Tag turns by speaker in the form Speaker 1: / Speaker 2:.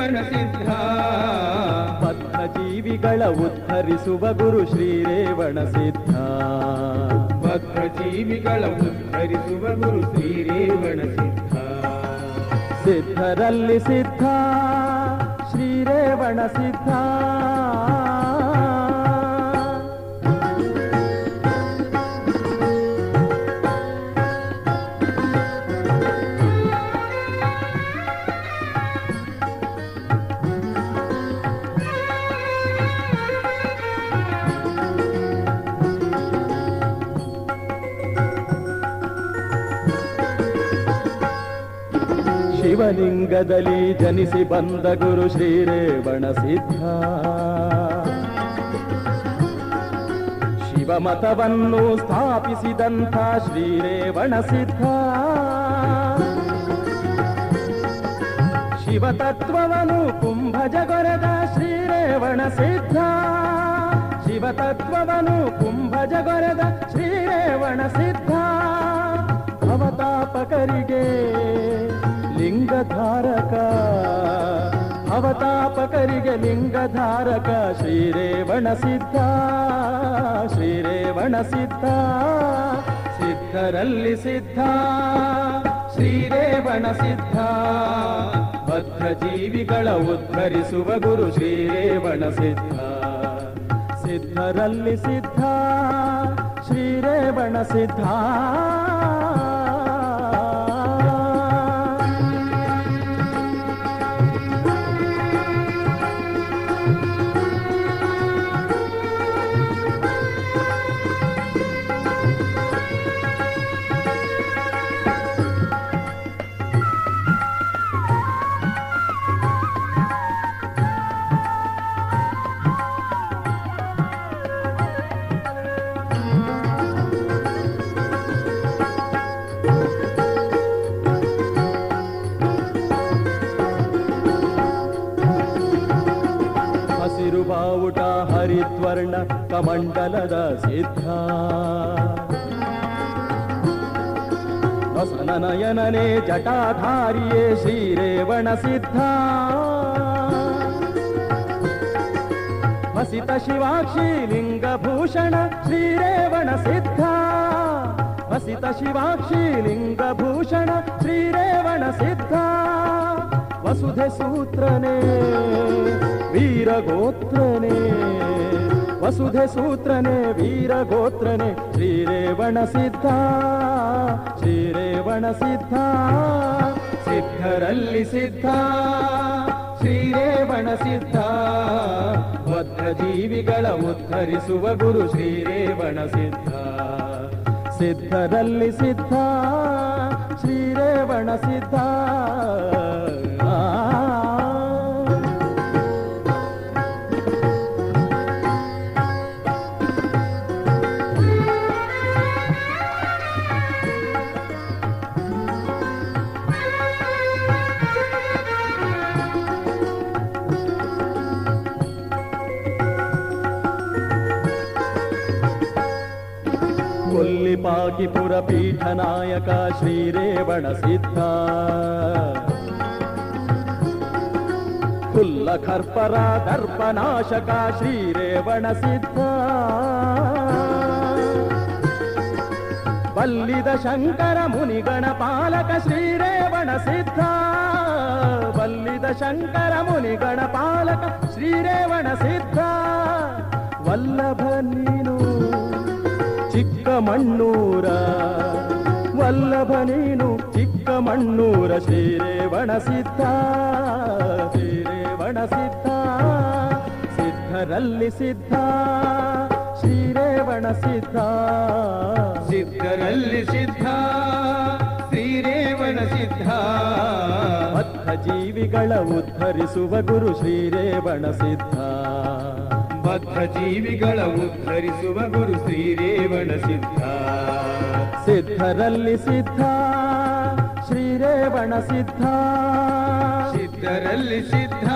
Speaker 1: ಶ್ರೀರೇವಣ ಸಿದ್ಧ.
Speaker 2: ಬದ್ಧ ಜೀವಿಗಳ ಉದ್ಧರಿಸುವ ಗುರು ಶ್ರೀರೇವಣ ಸಿದ್ಧ.
Speaker 1: ಬದ್ಧ ಜೀವಿಗಳ ಉದ್ಧರಿಸುವ ಗುರು ಶ್ರೀರೇವಣ ಸಿದ್ಧ.
Speaker 2: ಸಿದ್ಧರಲ್ಲಿ ಸಿದ್ಧ ಶ್ರೀರೇವಣ ಸಿದ್ಧ. ಶಿವಲಿಂಗದಲ್ಲಿ ಜನಿಸಿ ಬಂದ ಗುರು ಶ್ರೀರೇವಣ ಸಿದ್ಧ. ಶಿವಮತವನ್ನು ಸ್ಥಾಪಿಸಿದಂಥ ಶ್ರೀರೇವಣ ಸಿದ್ಧ. ಶಿವತತ್ವವನ್ನು ಕುಂಭಜಗೊರೆದ ಶ್ರೀರೇವಣ ಸಿದ್ಧ. ಶಿವತತ್ವವನ್ನು ಕುಂಭಜಗೊರೆದ ಶ್ರೀರೇವಣ ಸಿದ್ಧ. ಅವತಾಪಕರಿಗೆ ಲಿಂಗಧಾರಕ, ಅವತಾಪಕರಿಗೆ ಲಿಂಗಧಾರಕ ಶ್ರೀರೇವಣ ಸಿದ್ಧ. ಶ್ರೀರೇವಣ ಸಿದ್ಧ. ಸಿದ್ಧರಲ್ಲಿ ಸಿದ್ಧ ಶ್ರೀರೇವಣ ಸಿದ್ಧ. ಬದ್ಧ ಜೀವಿಗಳ ಉದ್ಧರಿಸುವ ಗುರು ಶ್ರೀರೇವಣ ಸಿದ್ಧ. ಸಿದ್ಧರಲ್ಲಿ ಸಿದ್ಧ ಶ್ರೀರೇವಣ ಸಿದ್ಧ. ಬಾವುಟ ಹರಿದ್ವರ್ಣ ಕಮಂಡಲದ ಸಿದ್ಧ. ವಸನನಯನನೇ ಜಟಾಧಾರಿಯೇ ಶ್ರೀರೇವಣ ಸಿದ್ಧ. ವಸಿತ ಶಿವಾಕ್ಷಿ ಲಿಂಗಭೂಷಣ ಶ್ರೀರೇವಣ ಸಿದ್ಧ. ವಸಿತ ಶಿವಾಕ್ಷಿ ಲಿಂಗಭೂಷಣ ಶ್ರೀರೇವಣ ಸಿದ್ಧ. ವಸುಧೆ ಸೂತ್ರನೇ ವೀರಗೋತ್ರನೇ, ವಸುಧೆ ಸೂತ್ರನೇ ವೀರಗೋತ್ರನೇ ಶ್ರೀರೇವಣ ಸಿದ್ಧ. ಶ್ರೀರೇವಣ ಸಿದ್ಧ. ಸಿದ್ಧರಲ್ಲಿ ಸಿದ್ಧ ಶ್ರೀರೇವಣ ಸಿದ್ಧ. ಬದ್ಧ ಜೀವಿಗಳ ಉದ್ಧರಿಸುವ ಗುರು ಶ್ರೀರೇವಣ ಸಿದ್ಧ. ಸಿದ್ಧರಲ್ಲಿ ಸಿದ್ಧ ಶ್ರೀರೇವಣ ಸಿದ್ಧ. ಕೊಲ್ಲಿಪಾಕಿಪುರ ಪೀಠ ನಾಯಕ ಶ್ರೀರೇವಣ ಸಿದ್ಧ. ಕುಲ್ಲಖರ್ಪರ ದರ್ಪನಾಶಕ ಶ್ರೀರೇವಣ ಸಿದ್ಧ. ಬಲ್ಲಿದ ಶಂಕರ ಮುನಿಗಣ ಪಾಲಕ ಶ್ರೀರೇವಣ ಸಿದ್ಧ. ಬಲ್ಲಿದ ಶಂಕರ ಮುನಿಗಣ ಪಾಲಕ ಶ್ರೀರೇವಣ ಸಿದ್ಧ. ವಲ್ಲಭ ನೀನು ಚಿಕ್ಕಮಣ್ಣೂರ, ವಲ್ಲಭ ನೀನು ಚಿಕ್ಕಮಣ್ಣೂರ ಶ್ರೀರೇವಣ ಸಿದ್ಧ. ಶ್ರೀರೇವಣ ಸಿದ್ಧ. ಸಿದ್ಧರಲ್ಲಿ ಸಿದ್ಧ ಶ್ರೀರೇವಣ ಸಿದ್ಧ.
Speaker 1: ಸಿದ್ಧರಲ್ಲಿ ಸಿದ್ಧ ಶ್ರೀರೇವಣ ಸಿದ್ಧ.
Speaker 2: ಬದ್ಧ ಜೀವಿಗಳ ಉದ್ಧರಿಸುವ ಗುರು ಶ್ರೀರೇವಣ ಸಿದ್ಧ.
Speaker 1: ಬದ್ಧ ಜೀವಿಗಳ ಉದ್ಧರಿಸುವ ಗುರು ಶ್ರೀರೇವಣ ಸಿದ್ಧ.
Speaker 2: ಸಿದ್ಧರಲ್ಲಿ ಸಿದ್ಧ ಶ್ರೀರೇವಣ ಸಿದ್ಧ.
Speaker 1: ಸಿದ್ಧರಲ್ಲಿ ಸಿದ್ಧ